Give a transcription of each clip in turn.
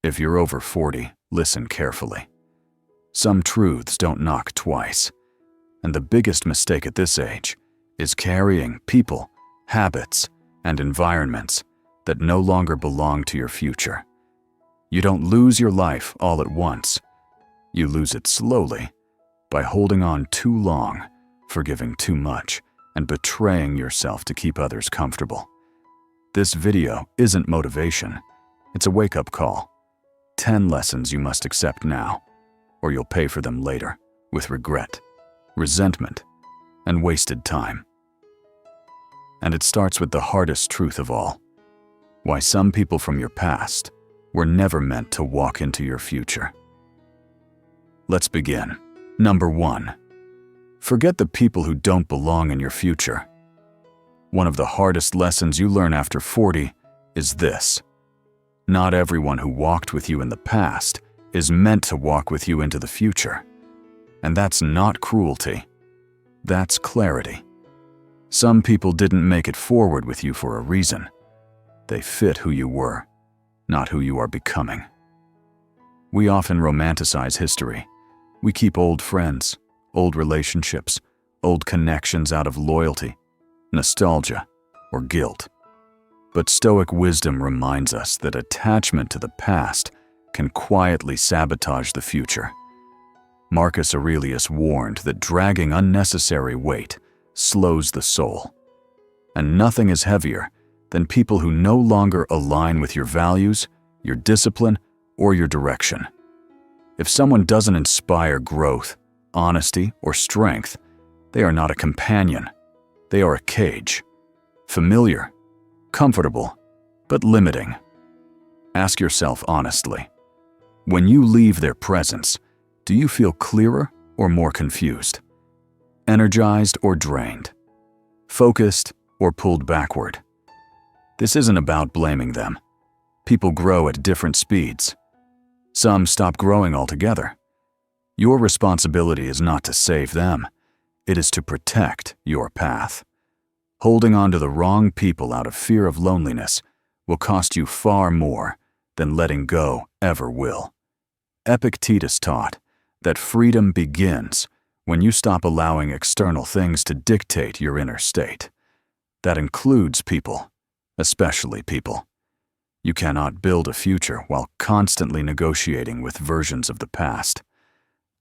If you're over 40, listen carefully. Some truths don't knock twice, and the biggest mistake at this age is carrying people, habits, and environments that no longer belong to your future. You don't lose your life all at once. You lose it slowly by holding on too long, forgiving too much, and betraying yourself to keep others comfortable. This video isn't motivation. It's a wake-up call. 10 lessons you must accept now, or you'll pay for them later with regret, resentment, and wasted time. And it starts with the hardest truth of all: why some people from your past were never meant to walk into your future. Let's begin. Number 1. Forget the people who don't belong in your future. One of the hardest lessons you learn after 40 is this: not everyone who walked with you in the past is meant to walk with you into the future. And that's not cruelty. That's clarity. Some people didn't make it forward with you for a reason. They fit who you were, not who you are becoming. We often romanticize history. We keep old friends, old relationships, old connections out of loyalty, nostalgia, or guilt. But Stoic wisdom reminds us that attachment to the past can quietly sabotage the future. Marcus Aurelius warned that dragging unnecessary weight slows the soul. And nothing is heavier than people who no longer align with your values, your discipline, or your direction. If someone doesn't inspire growth, honesty, or strength, they are not a companion. They are a cage. Familiar, comfortable, but limiting. Ask yourself honestly, when you leave their presence, do you feel clearer or more confused? Energized or drained? Focused or pulled backward? This isn't about blaming them. People grow at different speeds. Some stop growing altogether. Your responsibility is not to save them. It is to protect your path. Holding on to the wrong people out of fear of loneliness will cost you far more than letting go ever will. Epictetus taught that freedom begins when you stop allowing external things to dictate your inner state. That includes people, especially people. You cannot build a future while constantly negotiating with versions of the past.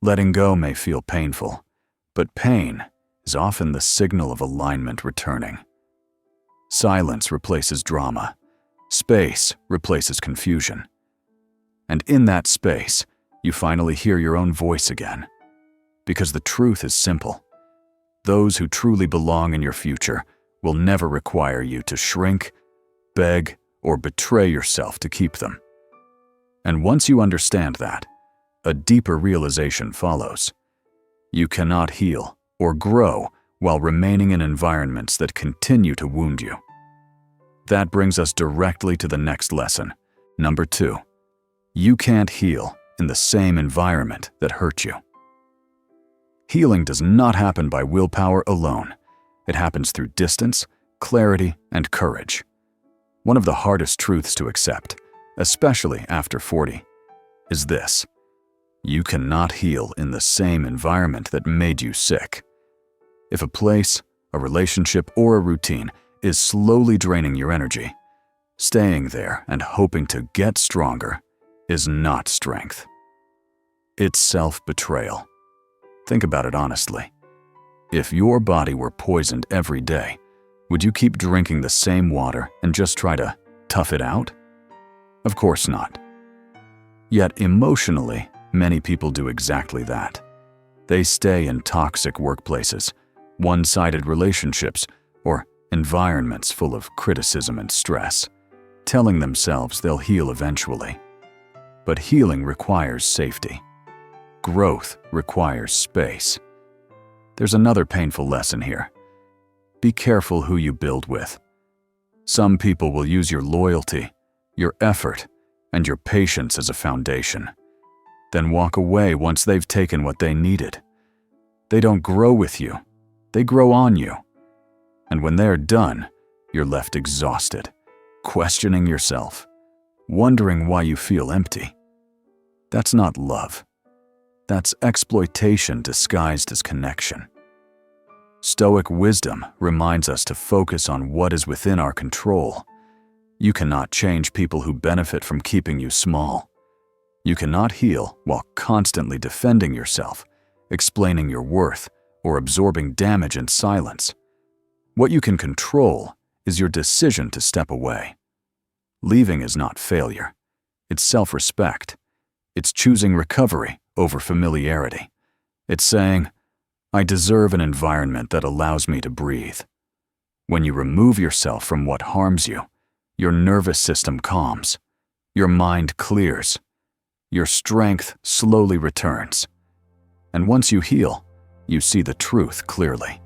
Letting go may feel painful, but pain is often the signal of alignment returning. Silence replaces drama. Space replaces confusion. And in that space, you finally hear your own voice again. Because the truth is simple. Those who truly belong in your future will never require you to shrink, beg, or betray yourself to keep them. And once you understand that, a deeper realization follows. You cannot heal or grow while remaining in environments that continue to wound you. That brings us directly to the next lesson. Number 2. You can't heal in the same environment that hurt you. Healing does not happen by willpower alone. It happens through distance, clarity, and courage. One of the hardest truths to accept, especially after 40, is this: you cannot heal in the same environment that made you sick. If a place, a relationship, or a routine is slowly draining your energy, staying there and hoping to get stronger is not strength. It's self-betrayal. Think about it honestly. If your body were poisoned every day, would you keep drinking the same water and just try to tough it out? Of course not. Yet emotionally, many people do exactly that. They stay in toxic workplaces, one-sided relationships, or environments full of criticism and stress, telling themselves they'll heal eventually. But healing requires safety. Growth requires space. There's another painful lesson here. Be careful who you build with. Some people will use your loyalty, your effort, and your patience as a foundation, then walk away once they've taken what they needed. They don't grow with you, they grow on you. And when they're done, you're left exhausted, questioning yourself, wondering why you feel empty. That's not love. That's exploitation disguised as connection. Stoic wisdom reminds us to focus on what is within our control. You cannot change people who benefit from keeping you small. You cannot heal while constantly defending yourself, explaining your worth, or absorbing damage in silence. What you can control is your decision to step away. Leaving is not failure. It's self-respect. It's choosing recovery over familiarity. It's saying, I deserve an environment that allows me to breathe. When you remove yourself from what harms you, your nervous system calms, your mind clears, your strength slowly returns. And once you heal, you see the truth clearly.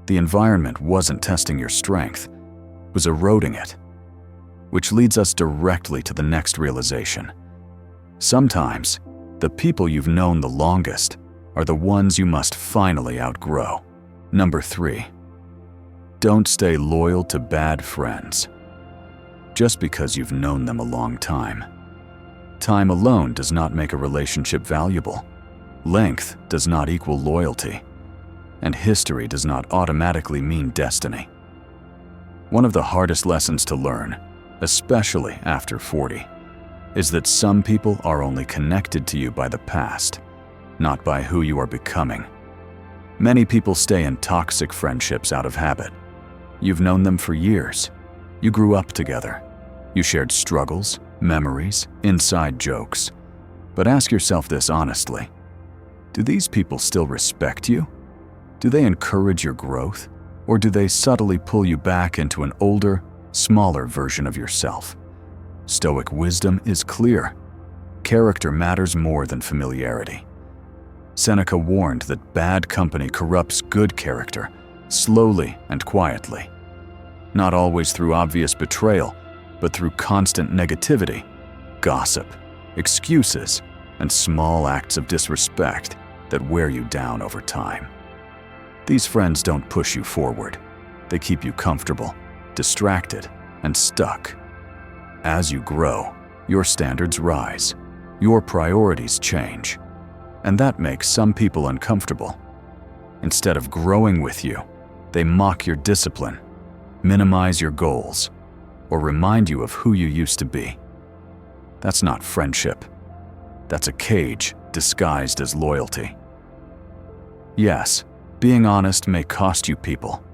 The environment wasn't testing your strength, it was eroding it. Which leads us directly to the next realization. Sometimes, the people you've known the longest are the ones you must finally outgrow. Number 3. Don't stay loyal to bad friends. Just because you've known them a long time. Time alone does not make a relationship valuable. Length does not equal loyalty. And history does not automatically mean destiny. One of the hardest lessons to learn, especially after 40, is that some people are only connected to you by the past, not by who you are becoming. Many people stay in toxic friendships out of habit. You've known them for years. You grew up together. You shared struggles, memories, inside jokes. But ask yourself this honestly. Do these people still respect you? Do they encourage your growth? Or do they subtly pull you back into an older, smaller version of yourself? Stoic wisdom is clear. Character matters more than familiarity. Seneca warned that bad company corrupts good character, slowly and quietly. Not always through obvious betrayal, but through constant negativity, gossip, excuses, and small acts of disrespect that wear you down over time. These friends don't push you forward. They keep you comfortable, distracted, and stuck. As you grow, your standards rise, your priorities change, and that makes some people uncomfortable. Instead of growing with you, they mock your discipline, minimize your goals, or remind you of who you used to be. That's not friendship. That's a cage disguised as loyalty. Yes, being honest may cost you people.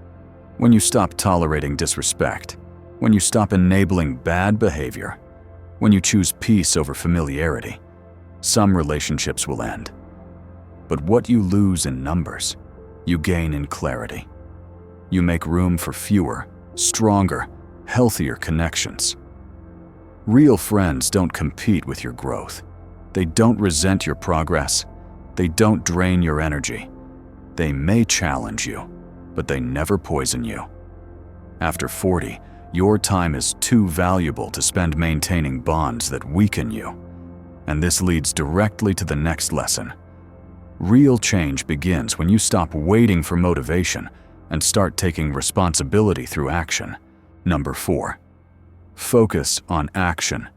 When you stop tolerating disrespect, when you stop enabling bad behavior, when you choose peace over familiarity, some relationships will end. But what you lose in numbers, you gain in clarity. You make room for fewer, stronger, healthier connections. Real friends don't compete with your growth. They don't resent your progress. They don't drain your energy. They may challenge you, but they never poison you. After 40, your time is too valuable to spend maintaining bonds that weaken you. And this leads directly to the next lesson. Real change begins when you stop waiting for motivation and start taking responsibility through action. Number 4. Focus on action,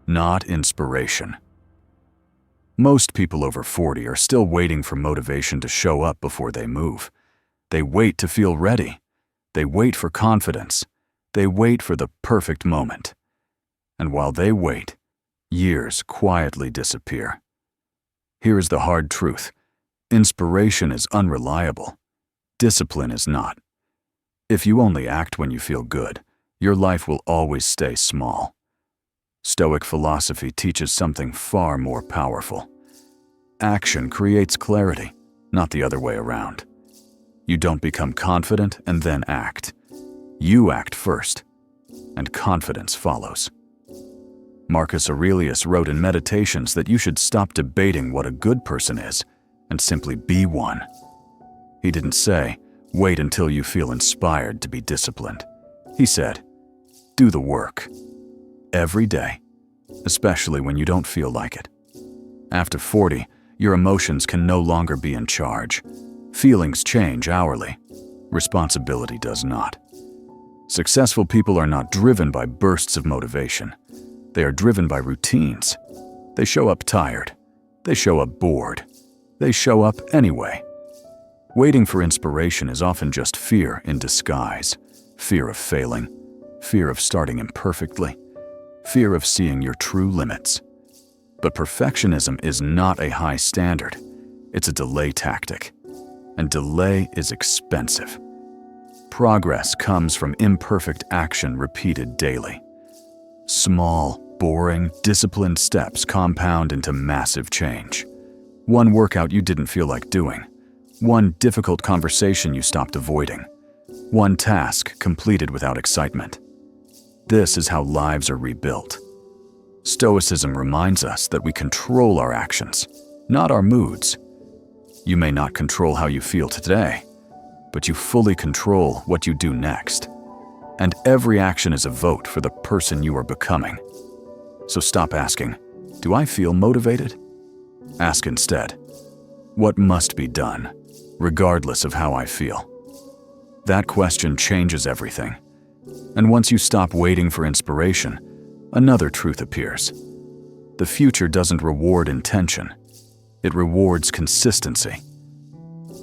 not inspiration. Most people over 40 are still waiting for motivation to show up before they move. They wait to feel ready. They wait for confidence. They wait for the perfect moment. And while they wait, years quietly disappear. Here is the hard truth. Inspiration is unreliable. Discipline is not. If you only act when you feel good, your life will always stay small. Stoic philosophy teaches something far more powerful. Action creates clarity, not the other way around. You don't become confident and then act. You act first, and confidence follows. Marcus Aurelius wrote in Meditations that you should stop debating what a good person is and simply be one. He didn't say, wait until you feel inspired to be disciplined. He said, do the work. Every day, especially when you don't feel like it. After 40, your emotions can no longer be in charge. Feelings change hourly. Responsibility does not. Successful people are not driven by bursts of motivation. They are driven by routines. They show up tired. They show up bored. They show up anyway. Waiting for inspiration is often just fear in disguise. Fear of failing. Fear of starting imperfectly. Fear of seeing your true limits. But perfectionism is not a high standard. It's a delay tactic. And delay is expensive. Progress comes from imperfect action repeated daily. Small, boring, disciplined steps compound into massive change. One workout you didn't feel like doing. One difficult conversation you stopped avoiding. One task completed without excitement. This is how lives are rebuilt. Stoicism reminds us that we control our actions, not our moods. You may not control how you feel today, but you fully control what you do next. And every action is a vote for the person you are becoming. So stop asking, "Do I feel motivated?" Ask instead, "What must be done, regardless of how I feel?" That question changes everything. And once you stop waiting for inspiration, another truth appears. The future doesn't reward intention. It rewards consistency.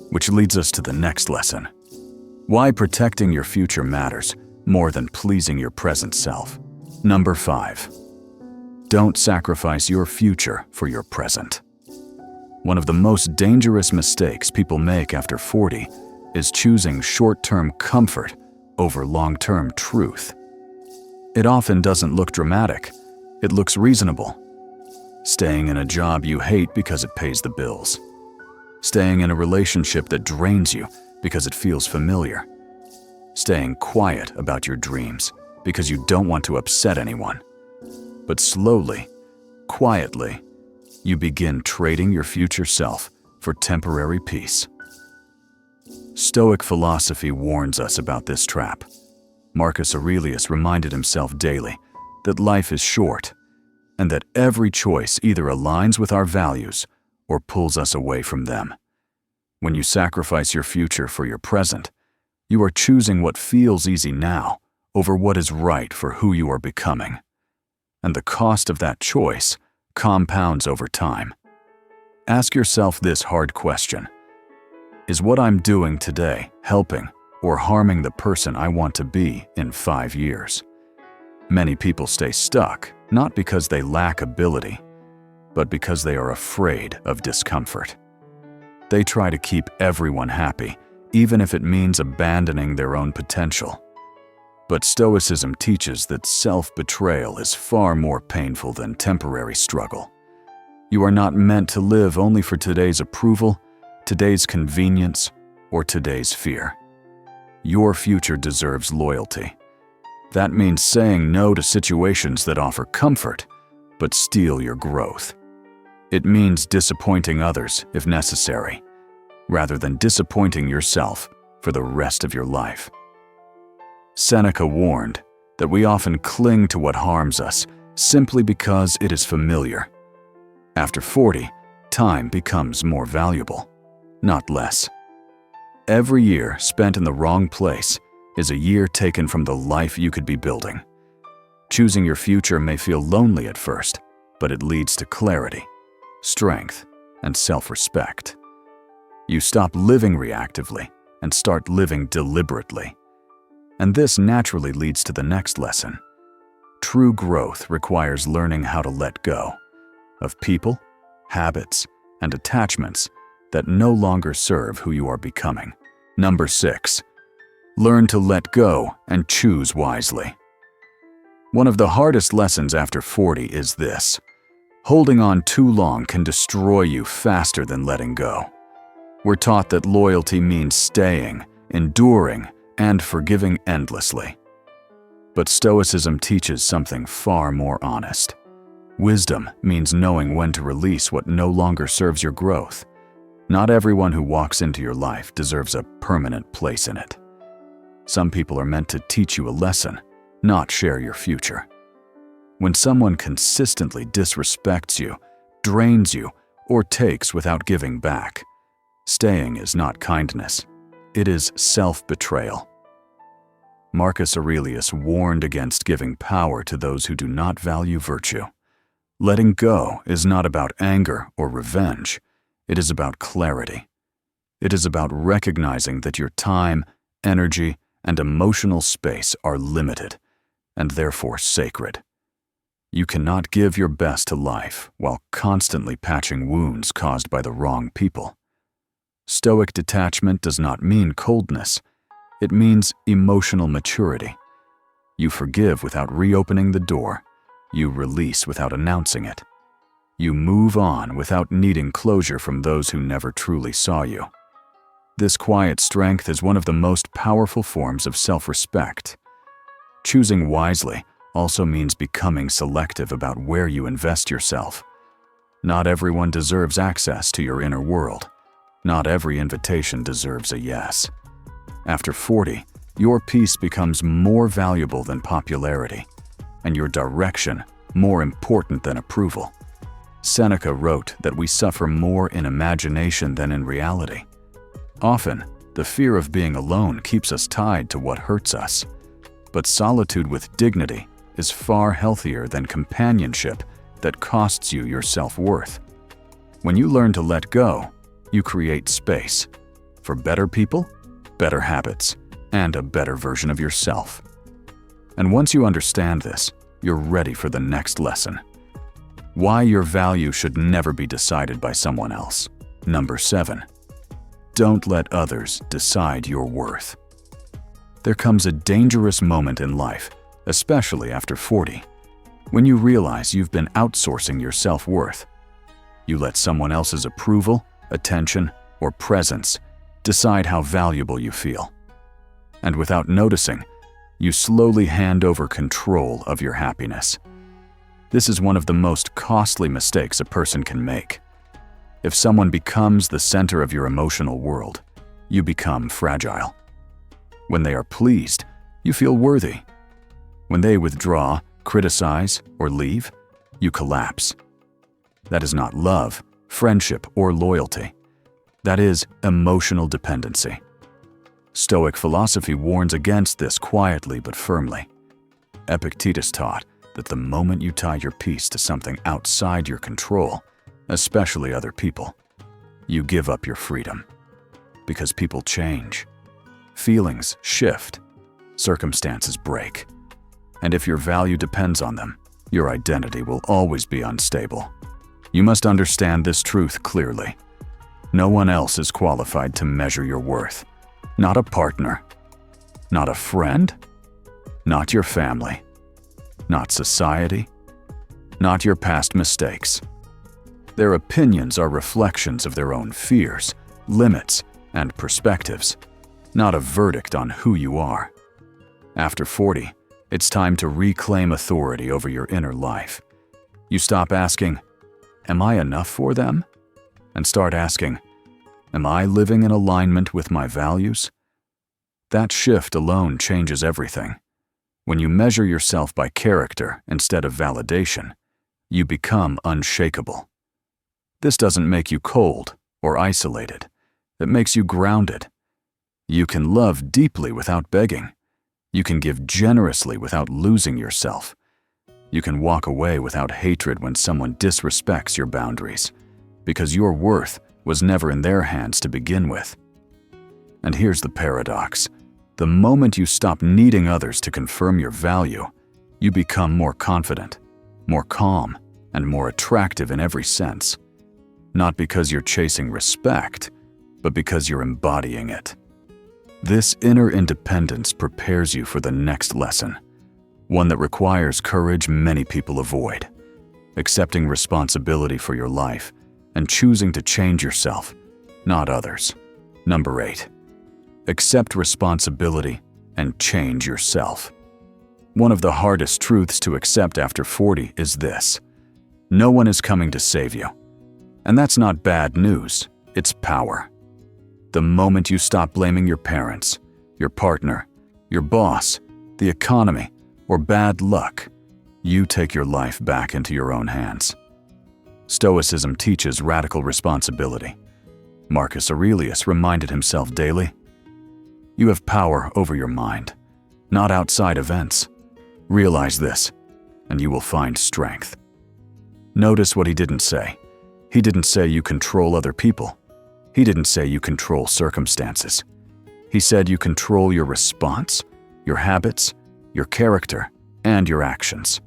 Which leads us to the next lesson. Why protecting your future matters more than pleasing your present self. Number 5. Don't sacrifice your future for your present. One of the most dangerous mistakes people make after 40 is choosing short-term comfort over long-term truth. It often doesn't look dramatic. It looks reasonable. Staying in a job you hate because it pays the bills. Staying in a relationship that drains you because it feels familiar. Staying quiet about your dreams because you don't want to upset anyone. But slowly, quietly, you begin trading your future self for temporary peace. Stoic philosophy warns us about this trap. Marcus Aurelius reminded himself daily that life is short and that every choice either aligns with our values or pulls us away from them. When you sacrifice your future for your present, you are choosing what feels easy now over what is right for who you are becoming. And the cost of that choice compounds over time. Ask yourself this hard question. Is what I'm doing today helping or harming the person I want to be in 5 years? Many people stay stuck, not because they lack ability, but because they are afraid of discomfort. They try to keep everyone happy, even if it means abandoning their own potential. But Stoicism teaches that self-betrayal is far more painful than temporary struggle. You are not meant to live only for today's approval, today's convenience, or today's fear. Your future deserves loyalty. That means saying no to situations that offer comfort, but steal your growth. It means disappointing others if necessary, rather than disappointing yourself for the rest of your life. Seneca warned that we often cling to what harms us simply because it is familiar. After 40, time becomes more valuable, not less. Every year spent in the wrong place is a year taken from the life you could be building. Choosing your future may feel lonely at first, but it leads to clarity, strength, and self-respect. You stop living reactively and start living deliberately. And this naturally leads to the next lesson. True growth requires learning how to let go of people, habits, and attachments that no longer serve who you are becoming. Number 6. Learn to let go and choose wisely. One of the hardest lessons after 40 is this. Holding on too long can destroy you faster than letting go. We're taught that loyalty means staying, enduring, and forgiving endlessly. But Stoicism teaches something far more honest. Wisdom means knowing when to release what no longer serves your growth. Not everyone who walks into your life deserves a permanent place in it. Some people are meant to teach you a lesson, not share your future. When someone consistently disrespects you, drains you, or takes without giving back, staying is not kindness. It is self-betrayal. Marcus Aurelius warned against giving power to those who do not value virtue. Letting go is not about anger or revenge. It is about clarity. It is about recognizing that your time, energy, and emotional space are limited, and therefore sacred. You cannot give your best to life while constantly patching wounds caused by the wrong people. Stoic detachment does not mean coldness. It means emotional maturity. You forgive without reopening the door. You release without announcing it. You move on without needing closure from those who never truly saw you. This quiet strength is one of the most powerful forms of self-respect. Choosing wisely also means becoming selective about where you invest yourself. Not everyone deserves access to your inner world. Not every invitation deserves a yes. After 40, your peace becomes more valuable than popularity, and your direction more important than approval. Seneca wrote that we suffer more in imagination than in reality. Often, the fear of being alone keeps us tied to what hurts us. But solitude with dignity is far healthier than companionship that costs you your self-worth. When you learn to let go, you create space for better people, better habits, and a better version of yourself. And once you understand this, you're ready for the next lesson. Why your value should never be decided by someone else. Number 7. Don't let others decide your worth. There comes a dangerous moment in life, especially after 40, when you realize you've been outsourcing your self-worth. You let someone else's approval, attention, or presence decide how valuable you feel. And without noticing, you slowly hand over control of your happiness. This is one of the most costly mistakes a person can make. If someone becomes the center of your emotional world, you become fragile. When they are pleased, you feel worthy. When they withdraw, criticize, or leave, you collapse. That is not love, friendship, or loyalty. That is emotional dependency. Stoic philosophy warns against this quietly but firmly. Epictetus taught that the moment you tie your peace to something outside your control, especially other people, you give up your freedom. Because people change. Feelings shift. Circumstances break. And if your value depends on them, your identity will always be unstable. You must understand this truth clearly. No one else is qualified to measure your worth. Not a partner. Not a friend. Not your family. Not society. Not your past mistakes. Their opinions are reflections of their own fears, limits, and perspectives, not a verdict on who you are. After 40, it's time to reclaim authority over your inner life. You stop asking, "Am I enough for them?" and start asking, "Am I living in alignment with my values?" That shift alone changes everything. When you measure yourself by character instead of validation, you become unshakable. This doesn't make you cold or isolated. It makes you grounded. You can love deeply without begging. You can give generously without losing yourself. You can walk away without hatred when someone disrespects your boundaries, because your worth was never in their hands to begin with. And here's the paradox. The moment you stop needing others to confirm your value, you become more confident, more calm, and more attractive in every sense. Not because you're chasing respect, but because you're embodying it. This inner independence prepares you for the next lesson, one that requires courage many people avoid. Accepting responsibility for your life and choosing to change yourself, not others. Number 8. Accept responsibility and change yourself. One of the hardest truths to accept after 40 is this: no one is coming to save you. And that's not bad news, it's power. The moment you stop blaming your parents, your partner, your boss, the economy, or bad luck, you take your life back into your own hands. Stoicism teaches radical responsibility. Marcus Aurelius reminded himself daily, "You have power over your mind, not outside events. Realize this, and you will find strength. Notice what he didn't say. He didn't say you control other people. He didn't say you control circumstances. He said you control your response, your habits, your character, and your actions.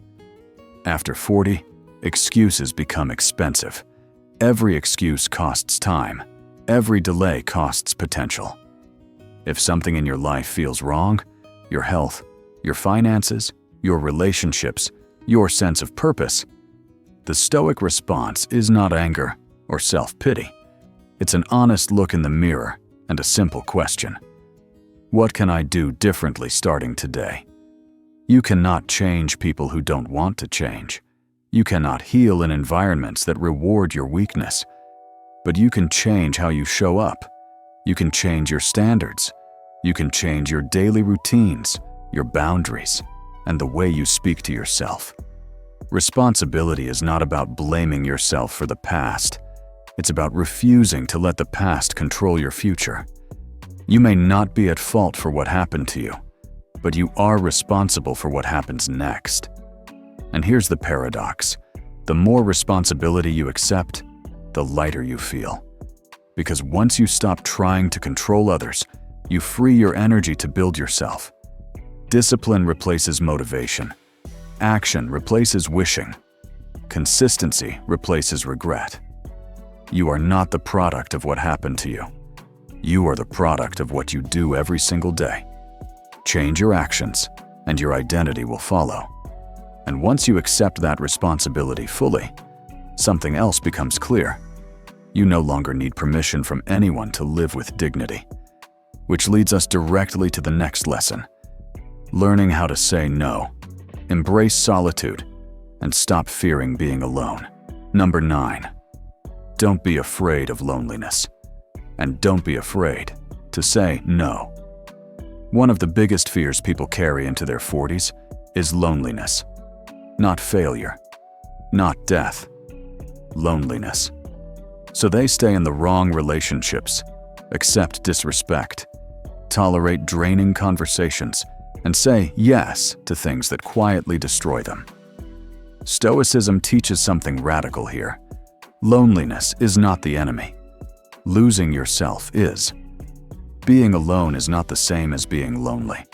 After 40, excuses become expensive. Every excuse costs time. Every delay costs potential. If something in your life feels wrong, your health, your finances, your relationships, your sense of purpose, the Stoic response is not anger or self-pity. It's an honest look in the mirror and a simple question. What can I do differently starting today? You cannot change people who don't want to change. You cannot heal in environments that reward your weakness. But you can change how you show up. You can change your standards. You can change your daily routines, your boundaries, and the way you speak to yourself. Responsibility is not about blaming yourself for the past. It's about refusing to let the past control your future. You may not be at fault for what happened to you, but you are responsible for what happens next. And here's the paradox. The more responsibility you accept, the lighter you feel. Because once you stop trying to control others, you free your energy to build yourself. Discipline replaces motivation. Action replaces wishing. Consistency replaces regret. You are not the product of what happened to you. You are the product of what you do every single day. Change your actions, and your identity will follow. And once you accept that responsibility fully, something else becomes clear. You no longer need permission from anyone to live with dignity. Which leads us directly to the next lesson. Learning how to say no. Embrace solitude, and stop fearing being alone. Number 9. Don't be afraid of loneliness. And don't be afraid to say no. One of the biggest fears people carry into their 40s is loneliness. Not failure, not death, loneliness. So they stay in the wrong relationships, accept disrespect, tolerate draining conversations, and say yes to things that quietly destroy them. Stoicism teaches something radical here. Loneliness is not the enemy. Losing yourself is. Being alone is not the same as being lonely.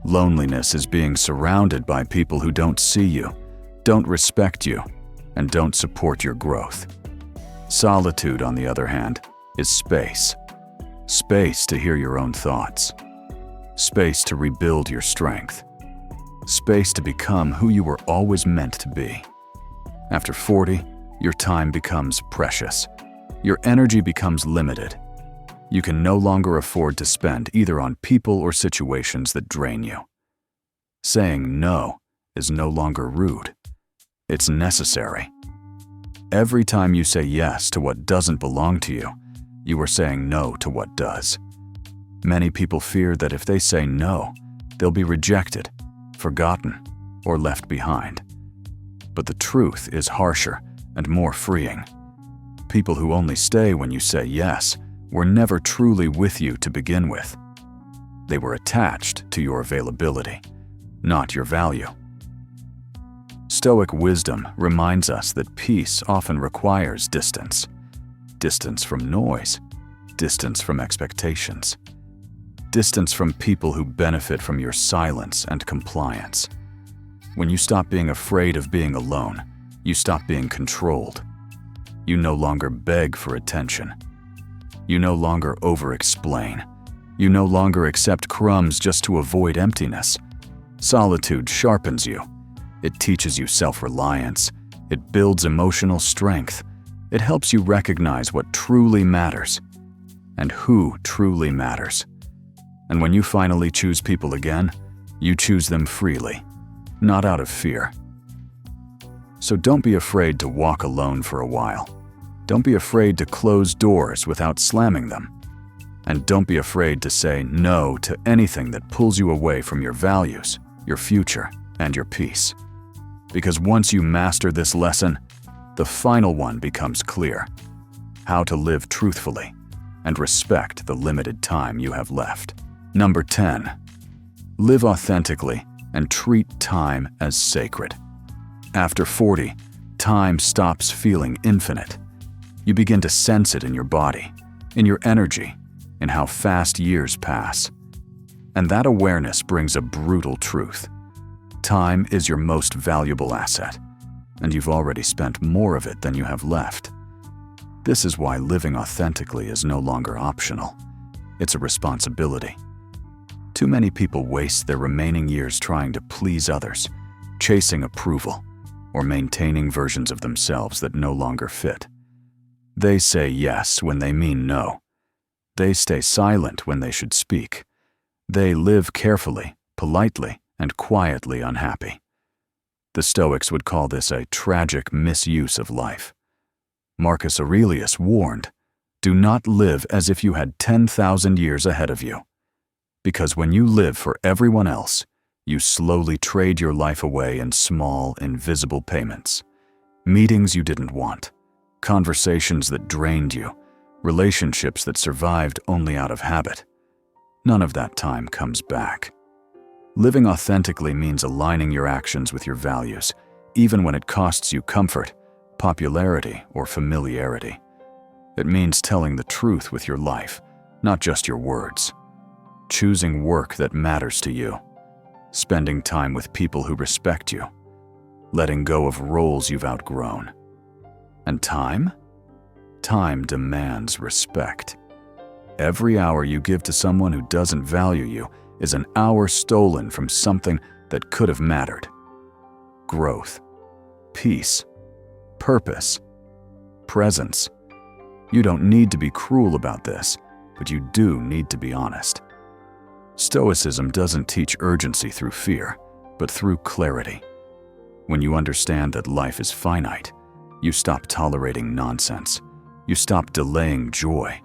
Loneliness is being surrounded by people who don't see you, don't respect you, and don't support your growth. Solitude, on the other hand, is space. Space to hear your own thoughts. Space to rebuild your strength. Space to become who you were always meant to be. After 40, your time becomes precious. Your energy becomes limited. You can no longer afford to spend either on people or situations that drain you. Saying no is no longer rude. It's necessary. Every time you say yes to what doesn't belong to you, you are saying no to what does. Many people fear that if they say no, they'll be rejected, forgotten, or left behind. But the truth is harsher and more freeing. People who only stay when you say yes were never truly with you to begin with. They were attached to your availability, not your value. Stoic wisdom reminds us that peace often requires distance. Distance from noise, distance from expectations, distance from people who benefit from your silence and compliance. When you stop being afraid of being alone, you stop being controlled. You no longer beg for attention. You no longer over-explain. You no longer accept crumbs just to avoid emptiness. Solitude sharpens you. It teaches you self-reliance. It builds emotional strength. It helps you recognize what truly matters and who truly matters. And when you finally choose people again, you choose them freely, not out of fear. So don't be afraid to walk alone for a while. Don't be afraid to close doors without slamming them. And don't be afraid to say no to anything that pulls you away from your values, your future, and your peace. Because once you master this lesson, the final one becomes clear: how to live truthfully and respect the limited time you have left. Number 10. Live authentically and treat time as sacred. After 40, time stops feeling infinite. You begin to sense it in your body, in your energy, in how fast years pass. And that awareness brings a brutal truth. Time is your most valuable asset, and you've already spent more of it than you have left. This is why living authentically is no longer optional. It's a responsibility. Too many people waste their remaining years trying to please others, chasing approval, or maintaining versions of themselves that no longer fit. They say yes when they mean no. They stay silent when they should speak. They live carefully, politely, and quietly unhappy. The Stoics would call this a tragic misuse of life. Marcus Aurelius warned, "Do not live as if you had 10,000 years ahead of you." Because when you live for everyone else, you slowly trade your life away in small, invisible payments. Meetings you didn't want, conversations that drained you, relationships that survived only out of habit. None of that time comes back. Living authentically means aligning your actions with your values, even when it costs you comfort, popularity, or familiarity. It means telling the truth with your life, not just your words. Choosing work that matters to you. Spending time with people who respect you. Letting go of roles you've outgrown. And time? Time demands respect. Every hour you give to someone who doesn't value you is an hour stolen from something that could have mattered. Growth, peace, purpose, presence. You don't need to be cruel about this, but you do need to be honest. Stoicism doesn't teach urgency through fear, but through clarity. When you understand that life is finite, you stop tolerating nonsense. You stop delaying joy.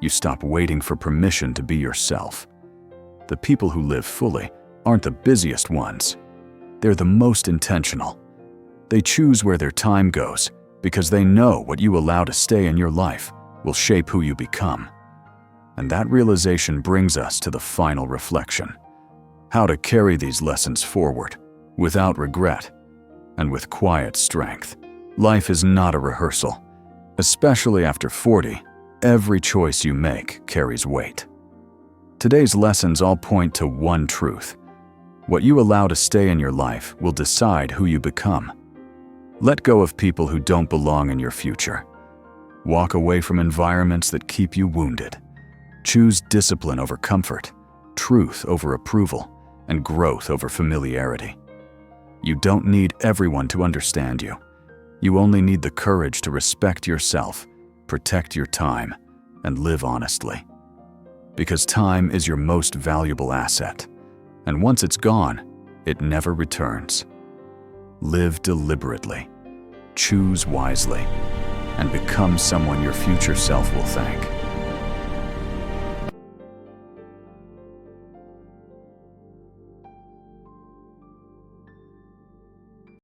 You stop waiting for permission to be yourself. The people who live fully aren't the busiest ones. They're the most intentional. They choose where their time goes because they know what you allow to stay in your life will shape who you become. And that realization brings us to the final reflection: how to carry these lessons forward without regret and with quiet strength. Life is not a rehearsal. Especially after 40, every choice you make carries weight. Today's lessons all point to one truth: what you allow to stay in your life will decide who you become. Let go of people who don't belong in your future. Walk away from environments that keep you wounded. Choose discipline over comfort, truth over approval, and growth over familiarity. You don't need everyone to understand you. You only need the courage to respect yourself, protect your time, and live honestly. Because time is your most valuable asset, and once it's gone, it never returns. Live deliberately, choose wisely, and become someone your future self will thank.